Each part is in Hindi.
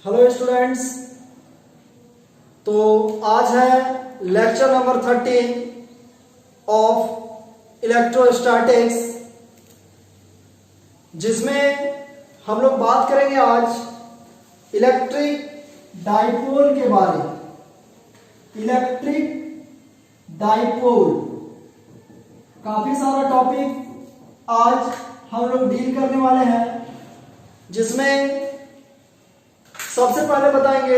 Hello students. तो आज है लेक्चर नंबर 13 ऑफ इलेक्ट्रोस्टैटिक्स, जिसमें हम लोग बात करेंगे आज इलेक्ट्रिक डाइपोल के बारे में। इलेक्ट्रिक डाइपोल काफी सारा टॉपिक आज हम लोग डील करने वाले हैं, जिसमें सबसे पहले बताएंगे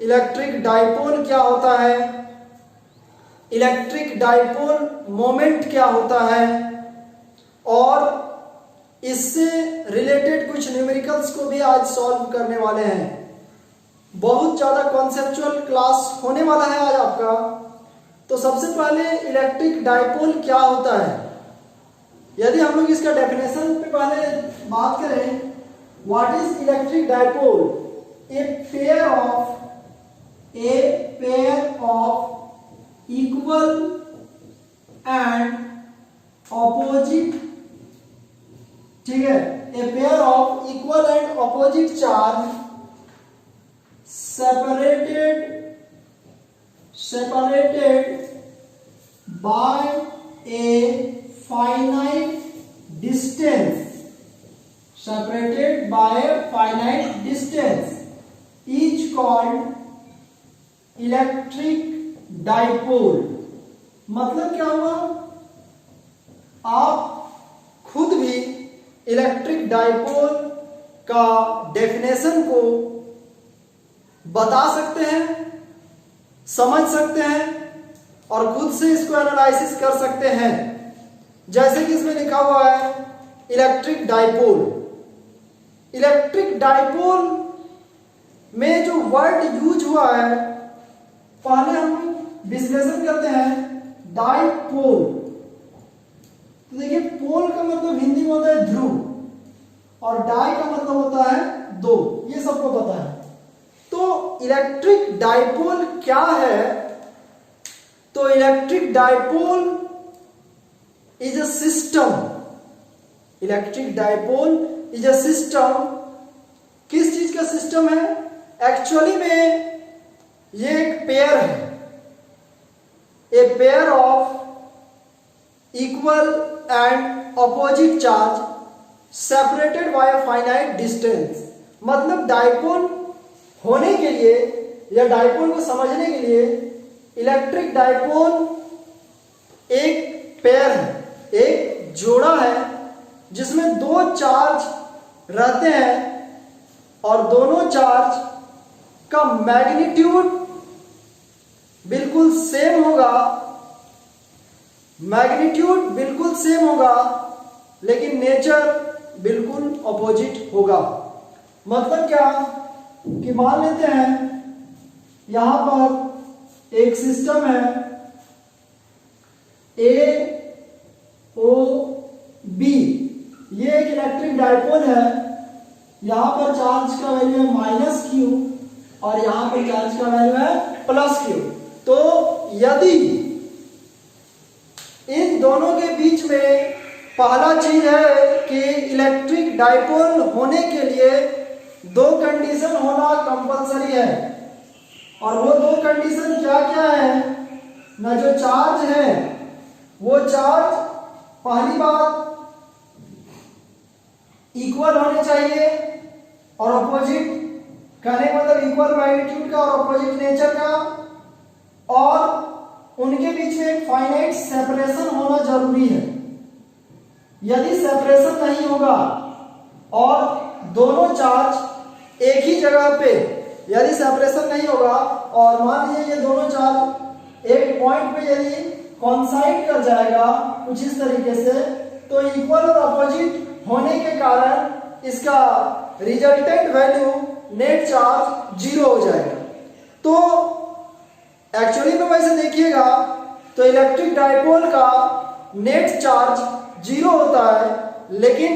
इलेक्ट्रिक डाइपोल क्या होता है, इलेक्ट्रिक डाइपोल मोमेंट क्या होता है, और इससे रिलेटेड कुछ न्यूमेरिकल्स को भी आज सॉल्व करने वाले हैं। बहुत ज़्यादा कॉन्सेप्चुअल क्लास होने वाला है आज आपका। तो सबसे पहले इलेक्ट्रिक डाइपोल क्या होता है, यदि हम लोग इसका डेफिनेशन पे पहले बात करें, what is electric dipole? A pair of equal and opposite, ठीक है, a pair of equal and opposite charge separated by a finite distance, separated by a finite distance is called electric dipole. मतलब क्या हुआ, आप खुद भी इलेक्ट्रिक डाइपोल का डेफिनेशन को बता सकते हैं, समझ सकते हैं और खुद से इसको एनालिसिस कर सकते हैं। जैसे कि इसमें लिखा हुआ है इलेक्ट्रिक डाइपोल। इलेक्ट्रिक डाइपोल में जो वर्ड यूज हुआ है, पहले हम विश्लेषण करते हैं। डाइपोल, तो देखिए पोल का मतलब हिंदी में होता है ध्रुव और डाई का मतलब होता है दो, ये सबको पता है। तो इलेक्ट्रिक डाइपोल क्या है? तो electric dipole is a system. Electric dipole is a system. किस चीज का सिस्टम है? एक्चुअली में ये एक पेयर है, a pair of equal and opposite charge separated by a finite distance. मतलब डाइपोल होने के लिए या डाइपोल को समझने के लिए इलेक्ट्रिक डाइपोल एक पेयर है, एक जोड़ा है, जिसमें दो चार्ज रहते हैं और दोनों चार्ज का मैग्नीट्यूड बिल्कुल सेम होगा, मैग्नीट्यूड बिल्कुल सेम होगा, लेकिन नेचर बिल्कुल अपोजिट होगा। मतलब क्या कि मान लेते हैं यहां पर एक सिस्टम है ए ओ बी, ये एक इलेक्ट्रिक डाइपोल है। यहां पर चार्ज का वैल्यू है -q और यहां पर चार्ज का वैल्यू है +q। तो यदि इन दोनों के बीच में पहला चीज है कि इलेक्ट्रिक डाइपोल होने के लिए दो कंडीशन होना कंपलसरी है, और वो दो कंडीशन क्या क्या है ना? जो चार्ज है वो चार्ज पहली बात इक्वल होने चाहिए और अपोजिट, कहने का मतलब इक्वल मैग्नीट्यूड का और अपोजिट नेचर का, और उनके बीच में एक फाइनाइट सेपरेशन होना जरूरी है। यदि सेपरेशन नहीं होगा और दोनों चार्ज एक ही जगह पे, यदि सेपरेशन नहीं होगा और मान लीजिए ये दोनों चार्ज एक पॉइंट पे यदि कॉन्साइड कर जाएगा कुछ इस तरीके से, तो इक्वल और अपोजिट होने के कारण इसका रिजल्टेंट वैल्यू नेट चार्ज 0 हो जाएगा। तो एक्चुअली में वैसे देखिएगा तो इलेक्ट्रिक डाइपोल का नेट चार्ज 0 होता है, लेकिन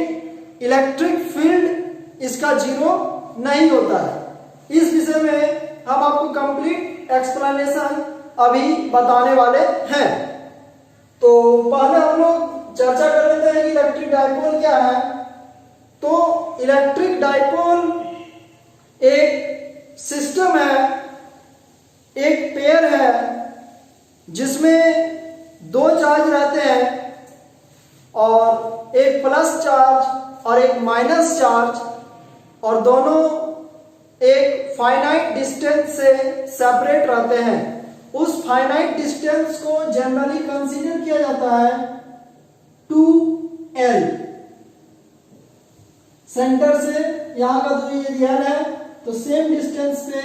इलेक्ट्रिक फील्ड इसका 0 नहीं होता है। इस विषय में हम आपको कंप्लीट एक्सप्लेनेशन अभी बताने वाले हैं। तो पहले हम लोग चर्चा कर लेते हैं कि इलेक्ट्रिक डाइपोल क्या है। तो इलेक्ट्रिक डाइपोल एक सिस्टम है, एक पेयर है जिसमें दो चार्ज रहते हैं और एक प्लस चार्ज और एक माइनस चार्ज, और दोनों एक फाइनाइट डिस्टेंस से सेपरेट रहते हैं। उस फाइनाइट डिस्टेंस को जनरली कंसीडर किया जाता है 2L। सेंटर से यहां का दूरी यदि L है तो सेम डिस्टेंस पे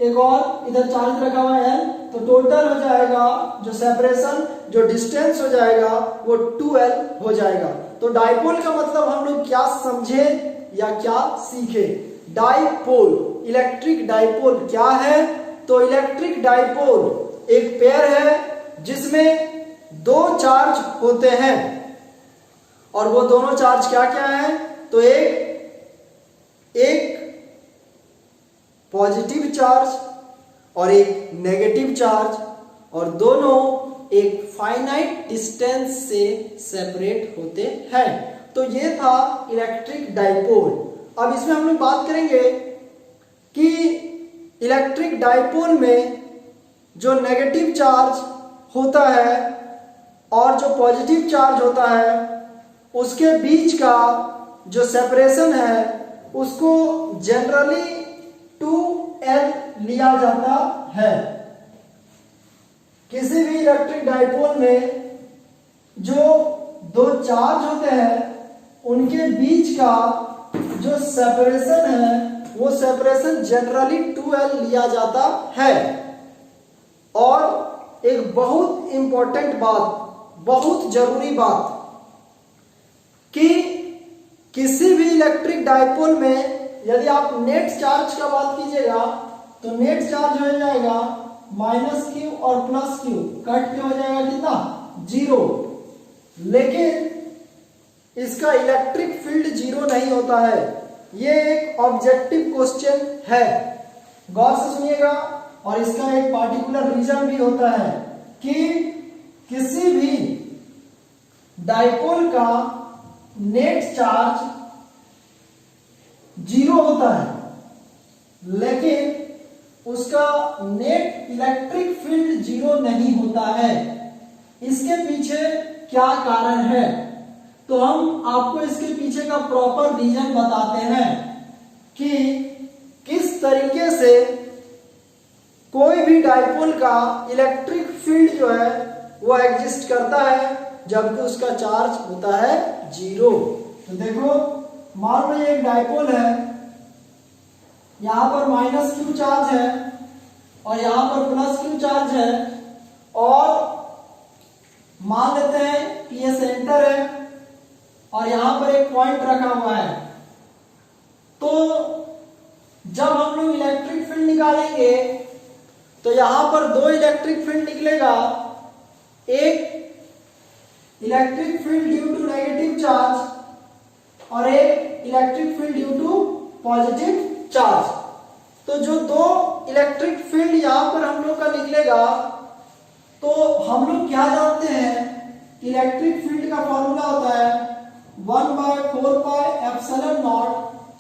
एक और इधर चार्ज रखा हुआ है L, तो टोटल हो जाएगा जो सेपरेशन, जो डिस्टेंस हो जाएगा वो 2L हो जाएगा। तो डाइपोल का मतलब हम लोग क्या समझे या क्या सीखे? डाइपोल, इलेक्ट्रिक डाइपोल क्या है? तो इलेक्ट्रिक डाइपोल एक पेयर है जिसमें दो चार्ज होते हैं, और वो दोनों चार्ज क्या क्या है? तो एक पॉजिटिव चार्ज और एक नेगेटिव चार्ज, और दोनों एक फाइनाइट डिस्टेंस से सेपरेट होते हैं। तो ये था इलेक्ट्रिक डाइपोल। अब इसमें हम लोग बात करेंगे कि इलेक्ट्रिक डाइपोल में जो नेगेटिव चार्ज होता है और जो पॉजिटिव चार्ज होता है उसके बीच का जो सेपरेशन है उसको जनरली 2L लिया जाता है। किसी भी इलेक्ट्रिक डाइपोल में जो दो चार्ज होते हैं उनके बीच का जो सेपरेशन है वो सेपरेशन जनरली 2L लिया जाता है। और एक बहुत इंपॉर्टेंट बात, बहुत जरूरी बात, कि किसी भी इलेक्ट्रिक डाइपोल में यदि आप नेट चार्ज का बात कीजिएगा तो नेट चार्ज हो जाएगा -Q और +Q, कट के हो जाएगा कितना? 0। लेकिन इसका इलेक्ट्रिक फील्ड 0 नहीं होता है। ये एक ऑब्जेक्टिव क्वेश्चन है, गौर से सुनिएगा। और इसका एक पार्टिकुलर रीजन भी होता है कि किसी भी डाइपोल का नेट चार्ज 0 होता है, लेकिन उसका नेट इलेक्ट्रिक फील्ड 0 नहीं होता है। इसके पीछे क्या कारण है? तो हम आपको इसके पीछे का प्रॉपर रीजन बताते हैं कि किस तरीके से कोई भी डाइपोल का इलेक्ट्रिक फील्ड जो है वो एग्जिस्ट करता है जबकि उसका चार्ज होता है 0। तो देखो, मान लो एक डाइपोल है, यहां पर -Q चार्ज है और यहां पर +Q चार्ज है, और मान लेते हैं कि ये सेंटर है और यहां पर एक पॉइंट रखा हुआ है। तो जब हम लोग इलेक्ट्रिक फील्ड निकालेंगे तो यहां पर दो इलेक्ट्रिक फील्ड निकलेगा, एक electric field due to negative charge और एक electric field due to positive charge. तो जो दो इलेक्ट्रिक फील्ड यहां पर हम लोग का निकलेगा, तो हम लोग क्या जानते हैं, इलेक्ट्रिक फील्ड का फॉर्मूला होता है 1/4πε0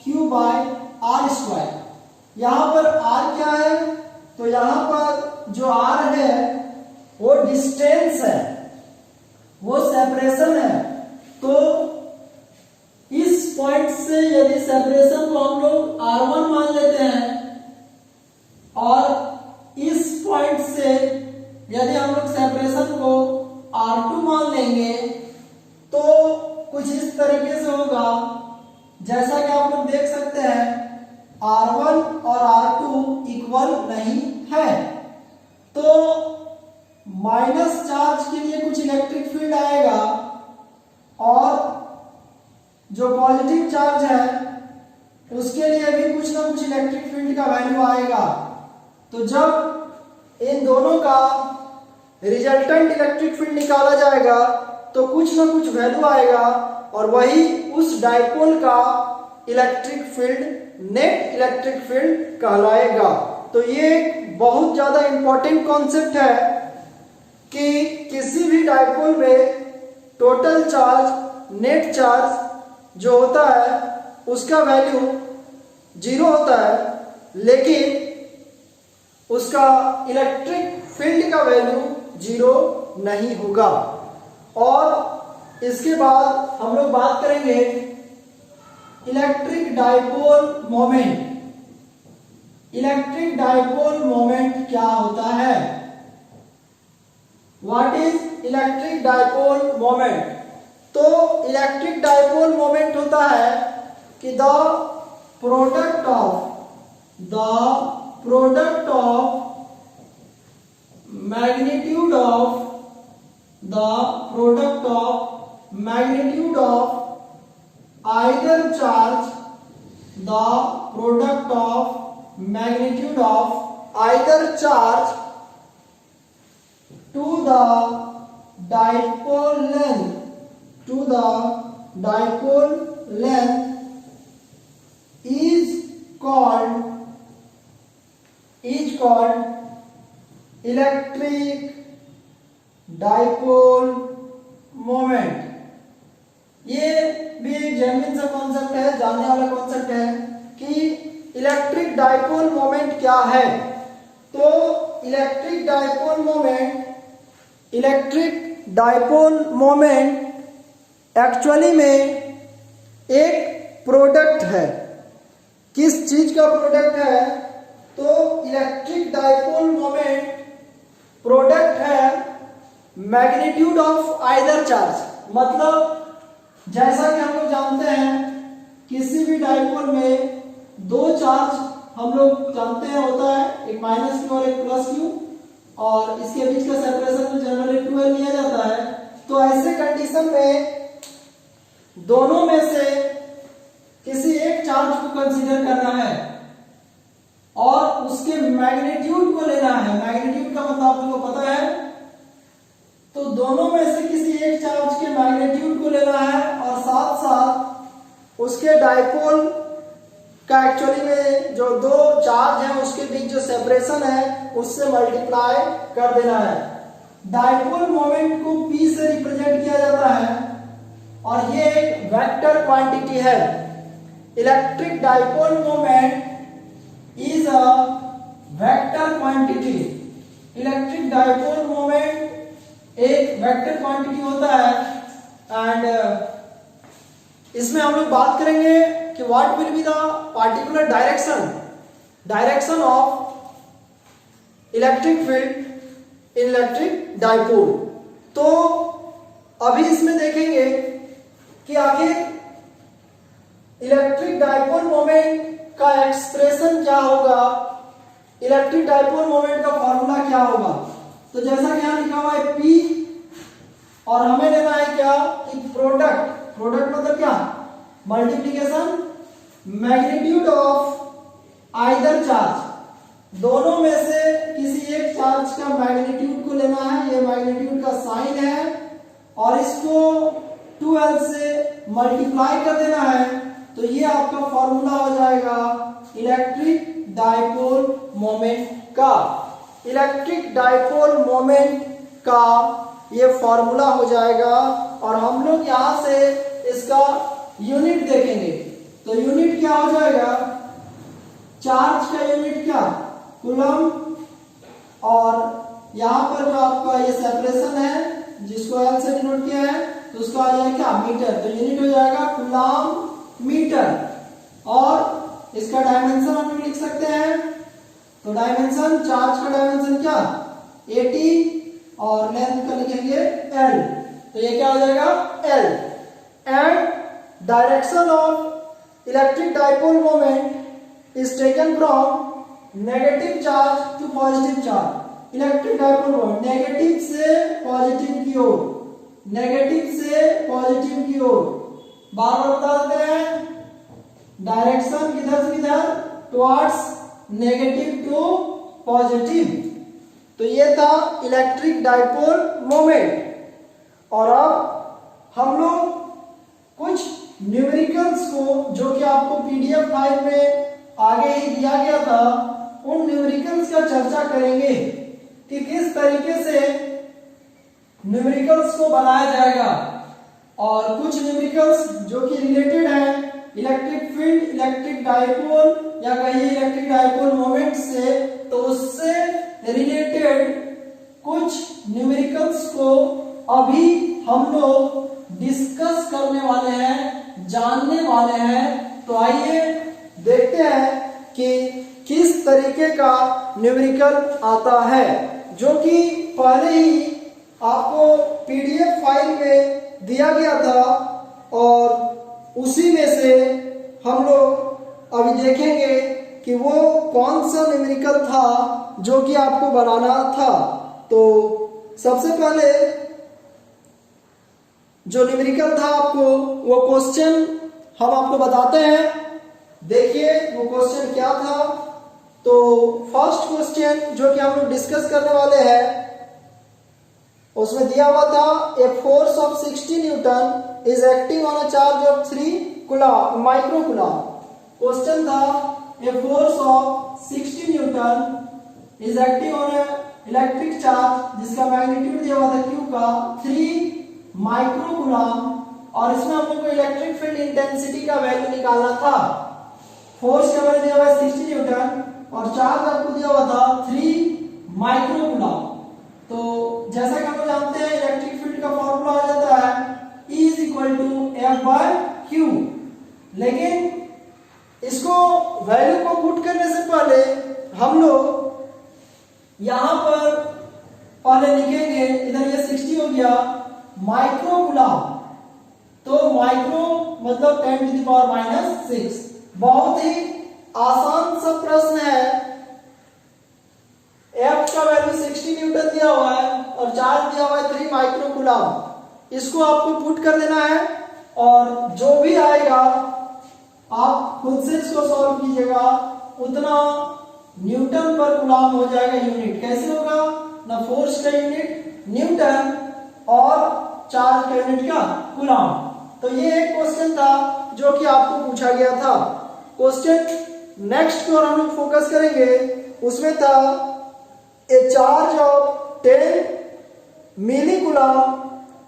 Q/r²। यहां पर r क्या है? तो यहां पर जो r है वो डिस्टेंस है, वो सेपरेशन है। तो इस पॉइंट से यदि सेपरेशन को हम लोग r1 मान लेते हैं और इस पॉइंट से यदि हम लोग सेपरेशन को r2 मान लेंगे तो कुछ इस तरीके से होगा, जैसा कि आप लोग देख सकते हैं r1 और r2 इक्वल नहीं है। तो माइनस चार्ज के लिए कुछ इलेक्ट्रिक फील्ड आएगा और जो पॉजिटिव चार्ज है उसके लिए भी कुछ ना कुछ इलेक्ट्रिक फील्ड का वैल्यू आएगा। तो जब इन दोनों का रिजल्टेंट इलेक्ट्रिक फील्ड निकाला जाएगा तो कुछ ना कुछ वैल्यू आएगा, और वही उस डाइपोल का electric field, net electric field कहलाएगा। तो ये एक बहुत ज्यादा इंपॉर्टेंट कॉन्सेप्ट है कि किसी भी डाइपोल में टोटल चार्ज, नेट चार्ज जो होता है उसका वैल्यू 0 होता है, लेकिन उसका इलेक्ट्रिक फील्ड का वैल्यू 0 नहीं होगा। और इसके बाद हम लोग बात करेंगे electric dipole moment. Electric dipole moment क्या होता है? What is electric dipole moment? तो इलेक्ट्रिक डाइपोल मोमेंट होता है कि the product of magnitude of either charge, the product of magnitude of either charge to the dipole length is called electric dipole moment. ये भी एक जेन्युइन सा कॉन्सेप्ट है, जानने वाला कॉन्सेप्ट है कि इलेक्ट्रिक डाइपोल मोमेंट क्या है। तो इलेक्ट्रिक डाइपोल मोमेंट एक्चुअली में एक प्रोडक्ट है। किस चीज का प्रोडक्ट है? तो इलेक्ट्रिक डाइपोल मोमेंट प्रोडक्ट है मैग्नीट्यूड ऑफ आइदर चार्ज। मतलब जैसा कि हम लोग जानते हैं किसी भी डाइपोल में दो चार्ज हम लोग जानते हैं होता है, एक माइनस क्यू और एक प्लस क्यू, और इसके बीच का सेपरेशन जनरली 12 लिया जाता है। तो ऐसे कंडीशन में दोनों में से किसी एक चार्ज को कंसीडर करना है और उसके मैग्नीट्यूड को लेना है। मैग्नीट्यूड का मतलब आप लोगों को पता है। तो दोनों में से किसी एक चार्ज के मैग्नीट्यूड को लेना है और साथ साथ उसके डाइपोल का एक्चुअली में जो दो चार्ज है उसके बीच जो सेपरेशन है उससे मल्टीप्लाई कर देना है। डाइपोल मोमेंट को P से रिप्रेजेंट किया जाता है और ये एक वेक्टर क्वांटिटी है। Electric dipole moment is a vector quantity। Electric dipole moment एक वेक्टर क्वांटिटी होता है एंड इसमें हम लोग बात करेंगे कि what will be the particular direction of electric field in electric dipole. तो अभी इसमें देखेंगे कि आखिर इलेक्ट्रिक डाइपोल मोमेंट का एक्सप्रेशन क्या होगा, इलेक्ट्रिक डाइपोल मोमेंट का फॉर्मूला क्या होगा। तो जैसा कि यहां लिखा हुआ है P और हमें लेना है क्या कि प्रोडक्ट मतलब क्या, multiplication magnitude of either charge. दोनों में से किसी एक चार्ज का मैग्नीट्यूड को लेना है, ये मैग्नीट्यूड का साइन है और इसको 12 से मल्टीप्लाई कर देना है। तो ये आपका फॉर्मूला हो जाएगा इलेक्ट्रिक डाइपोल मोमेंट का। इलेक्ट्रिक डाइपोल मोमेंट का ये फॉर्मूला हो जाएगा और हम लोग यहां से इसका यूनिट देखेंगे। तो यूनिट क्या हो जाएगा, चार्ज का यूनिट क्या, कूलम, और यहां पर जो आपका ये सेपरेशन है जिसको L से डिनोट किया है तो उसका आ जाएगा क्या, मीटर। तो यूनिट हो जाएगा कूलम मीटर और इसका डायमेंशन हम लोग लिख सकते हैं। तो डायमेंशन, चार्ज का डायमेंशन क्या 80 और लेंथ का लिखेंगे L। तो ये क्या हो जाएगा L। And direction of electric dipole moment is taken from negative charge to positive charge. Electric dipole moment negative से पॉजिटिव की ओर, नेगेटिव से पॉजिटिव की ओर। बार बार बता देते हैं डायरेक्शन किधर से किधर, टुवर्ड्स नेगेटिव टू पॉजिटिव। तो ये था इलेक्ट्रिक डाइपोल मोमेंट। और अब हम लोग कुछ न्यूमेरिकल्स को, जो कि आपको पीडीएफ फाइल में आगे ही दिया गया था, उन न्यूमेरिकल्स का चर्चा करेंगे कि किस तरीके से न्यूमेरिकल्स को बनाया जाएगा। और कुछ न्यूमेरिकल्स जो कि रिलेटेड है इलेक्ट्रिक फील्ड, इलेक्ट्रिक डाइपोल या कहिए इलेक्ट्रिक डाइपोल मोमेंट से, तो उससे जानने वाले हैं। तो आइए देखते हैं कि किस तरीके का न्यूमेरिकल आता है, जो कि पहले ही आपको पीडीएफ फाइल में दिया गया था और उसी में से हम लोग अभी देखेंगे कि वो कौन सा न्यूमेरिकल था जो कि आपको बनाना था। तो सबसे पहले जो न्यूमेरिकल था आपको वो क्वेश्चन हम आपको बताते हैं। देखिए वो क्वेश्चन क्या था। तो फर्स्ट क्वेश्चन जो कि हम लोग डिस्कस करने वाले हैं उसमें दिया हुआ था a force of 60 newton is acting on a charge of 3 coulomb micro coulomb. Question था a force of 60 newton is acting on a electric charge जिसका मैग्नीट्यूड दिया हुआ था Q का 3 माइक्रो कूलम, और इसमें हम लोग को इलेक्ट्रिक फील्ड इंटेंसिटी का वैल्यू निकालना था। फोर्स का वैल्यू दिया हुआ है 60 न्यूटन और चार्ज आपको दिया हुआ था 3 माइक्रो कूलम। तो जैसा कि हम लोग जानते हैं इलेक्ट्रिक फील्ड का फॉर्मूला आ जाता है E is equal to F/Q, लेकिन इसको वैल्यू को पुट करने से पहले हम लोग यहां पर पहले लिखेंगे, इधर ये 60 हो गया माइक्रो कूलम, तो माइक्रो मतलब 10⁻⁻⁶। बहुत ही आसान सा प्रश्न है। F का वैल्यू 60 न्यूटन दिया हुआ है और चार्ज दिया हुआ है 3 माइक्रो कूलम। इसको आपको पुट कर देना है और जो भी आएगा आप खुद से इसको सॉल्व कीजिएगा, उतना न्यूटन पर कूलम हो जाएगा यूनिट। कैसे होगा ना, फोर्स का यूनिट न्यूटन और चार्ज का यूनिट क्या, कूलम। तो ये एक क्वेश्चन था जो कि आपको पूछा गया था। क्वेश्चन नेक्स्ट की ओर हम लोग फोकस करेंगे। उसमें था a charge of 10 milli coulomb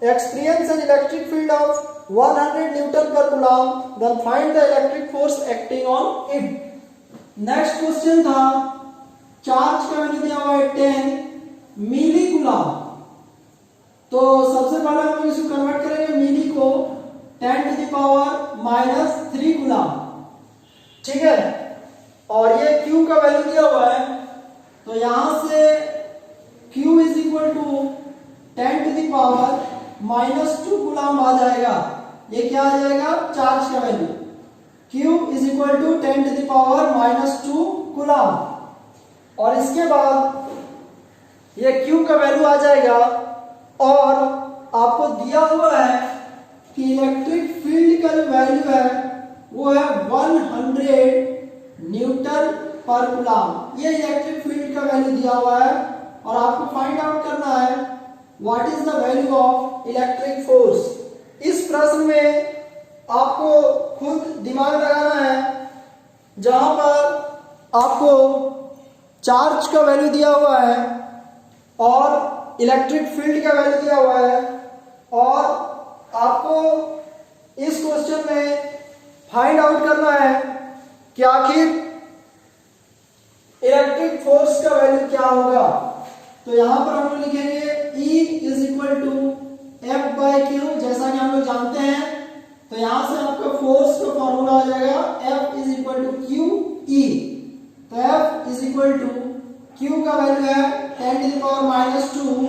experiences an electric field of 100 newton per coulomb, then find the electric force acting on it. Next question था चार्ज का वैल्यू दिया हुआ है 10 मिली कूलम। तो सबसे पहले हम लोग इसको कन्वर्ट करेंगे मिली को 10⁻³ कूलम, ठीक है। और ये Q का वैल्यू दिया हुआ है, तो यहां से Q is equal to 10⁻² coulomb आ जाएगा। ये क्या आ जाएगा, चार्ज का value Q is equal to 10⁻² coulomb. और इसके बाद ये Q का वैल्यू आ जाएगा और आपको दिया हुआ है कि इलेक्ट्रिक फील्ड का जो वैल्यू है वो है 100 न्यूटन पर कूलम। ये इलेक्ट्रिक फील्ड का वैल्यू दिया हुआ है और आपको फाइंड आउट करना है what is the value of electric force. इस प्रश्न में आपको खुद दिमाग लगाना है, जहां पर आपको चार्ज का वैल्यू दिया हुआ है और इलेक्ट्रिक फील्ड का वैल्यू दिया हुआ है, और आपको इस क्वेश्चन में फाइंड आउट करना है कि आखिर इलेक्ट्रिक फोर्स का वैल्यू क्या होगा। तो यहां पर हम लोग लिखेंगे E is equal to F/Q, जैसा कि हम लोग जानते हैं। तो यहां से आपका फोर्स का फॉर्मूला आ जाएगा F is equal to QE। तो F is equal to Q का वैल्यू है 10⁻²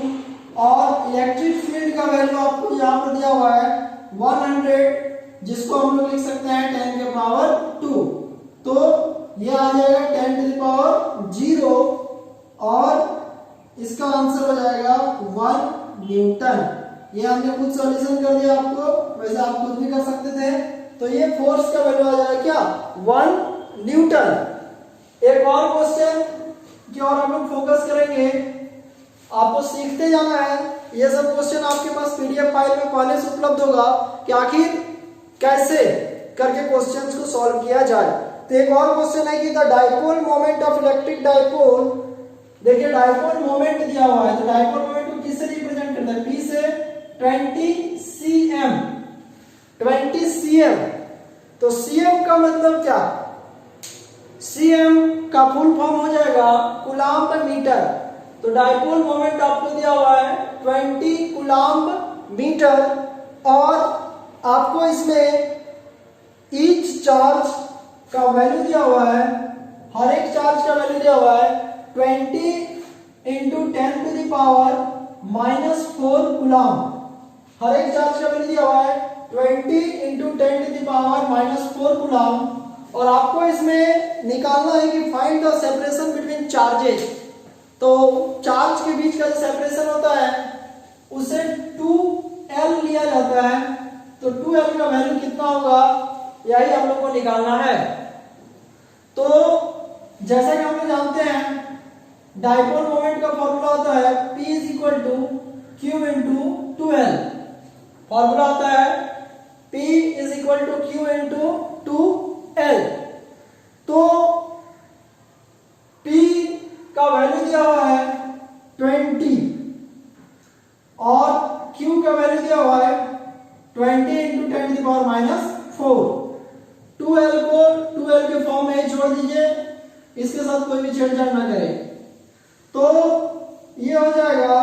और इलेक्ट्रिक फील्ड का वैल्यू आपको यहाँ पर दिया हुआ है 100, जिसको हम लोग लिख सकते हैं 10⁻²। तो ये आ जाएगा 10⁻0 और इसका आंसर हो जाएगा 1 न्यूटन। ये हमने खुद सॉल्यूशन कर दिया आपको, वैसे आप खुद भी कर सकते थे। तो ये फोर्स का वैल्यू आ जाएगा क्या, 1 न्यूटन। एक और क्वेश्चन की ओर हम लोग फोकस करेंगे। आपको सीखते जाना है, ये सब क्वेश्चन आपके पास पीडीएफ फाइल में पहले से उपलब्ध होगा कि आखिर कैसे करके क्वेश्चंस को सॉल्व किया जाए। तो एक और क्वेश्चन है कि the dipole moment of electric dipole. देखिए डाइपोल मोमेंट दिया हुआ है, तो डाइपोल मोमेंट को किससे रिप्रेजेंट करता है, P से 20 cm। 20 cm, तो cm का मतलब क्या, cm का फुल फॉर्म हो जाएगा कूलम्ब पर मीटर। तो डाइपोल मोमेंट आपको दिया हुआ है 20 कूलम्ब मीटर, और आपको इसमें ईच चार्ज का वैल्यू दिया हुआ है, हर एक चार्ज का वैल्यू दिया हुआ है 20 इंटू 10⁻⁻⁴ कूलम। हर एक चार्ज का वैल्यू दिया हुआ है 20 इंटू 10⁻⁻⁴ कूलम। और आपको इसमें निकालना है कि find the separation between charges. तो चार्ज के बीच का जो सेपरेशन होता है उसे 2L लिया जाता है। तो 2L का वैल्यू कितना होगा यही हम लोग को निकालना है। तो जैसा कि हम लोग जानते हैं डाइपोल मोमेंट का फॉर्मूला होता है P is equal to Q into 2L। Formula होता है P is equal to Q into 2L। तो P का वैल्यू दिया हुआ है 20 और Q का वैल्यू दिया हुआ है 20 इंटू 10⁻⁴। 2L को 2L के फॉर्म में जोड़ दीजिए, इसके साथ कोई भी छेड़छाड़ ना करें। तो ये हो जाएगा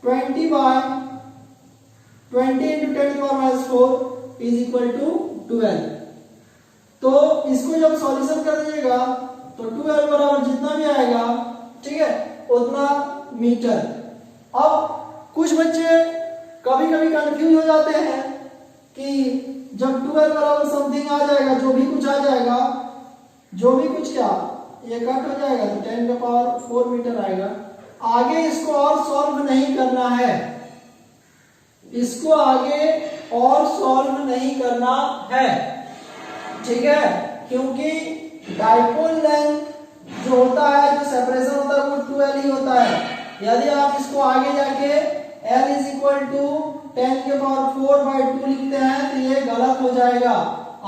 20 इंटू 10⁻⁴ इज इक्वल टू 12। तो इसको जब सॉल्यूशन कर दीजिएगा तो 2L बराबर जितना भी आएगा, ठीक है, उतना मीटर। अब कुछ बच्चे कभी कभी कंफ्यूज हो जाते हैं कि जब 2L बराबर समथिंग आ जाएगा, जो भी कुछ आ जाएगा, जो भी कुछ क्या ये कट हो जाएगा तो 10⁻⁴ मीटर आएगा। आगे इसको और सॉल्व नहीं करना है, इसको आगे और सॉल्व नहीं करना है, ठीक है, क्योंकि डाइपोल लेंथ जो होता है, जो सेपरेशन होता है वो 2L ही होता है। यदि आप इसको आगे जाके L इज इक्वल टू 10⁴/2 लिखते हैं तो ये गलत हो जाएगा।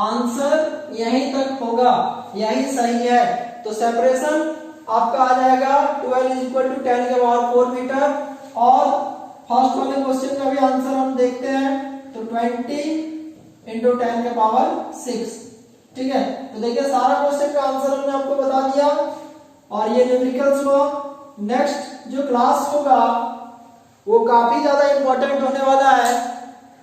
आंसर यहीं तक होगा, यही सही है। तो सेपरेशन आपका आ जाएगा 2L is equal to 10⁻⁴ metre. और फर्स्ट वाले क्वेश्चन का भी आंसर हम देखते हैं तो 20 इंटू 10⁻⁶, ठीक है। तो देखिए सारा क्वेश्चन का आंसर हमने आपको बता दिया और ये न्यूमेरिकल्स हुआ। नेक्स्ट जो क्लास होगा वो काफी ज्यादा इंपॉर्टेंट होने वाला है,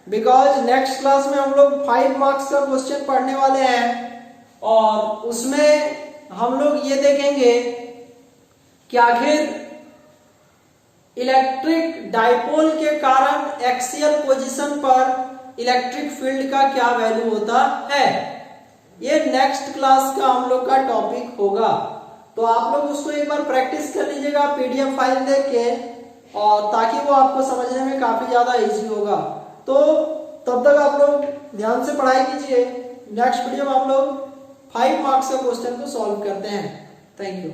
बिकॉज नेक्स्ट क्लास में हम लोग 5 मार्क्स का क्वेश्चन पढ़ने वाले हैं और उसमें हम लोग ये देखेंगे कि आखिर इलेक्ट्रिक डाइपोल के कारण एक्सियल पोजीशन पर इलेक्ट्रिक फील्ड का क्या वैल्यू होता है। ये नेक्स्ट क्लास का हम लोग का टॉपिक होगा। तो आप लोग उसको एक बार प्रैक्टिस कर लीजिएगा PDF फाइल देख के, और ताकि वो आपको समझने में काफी ज्यादा इजी होगा। तो तब तक आप लोग ध्यान से पढ़ाई कीजिए। नेक्स्ट वीडियो में हम लोग 5 मार्क्स का क्वेश्चन को सॉल्व करते हैं। Thank you.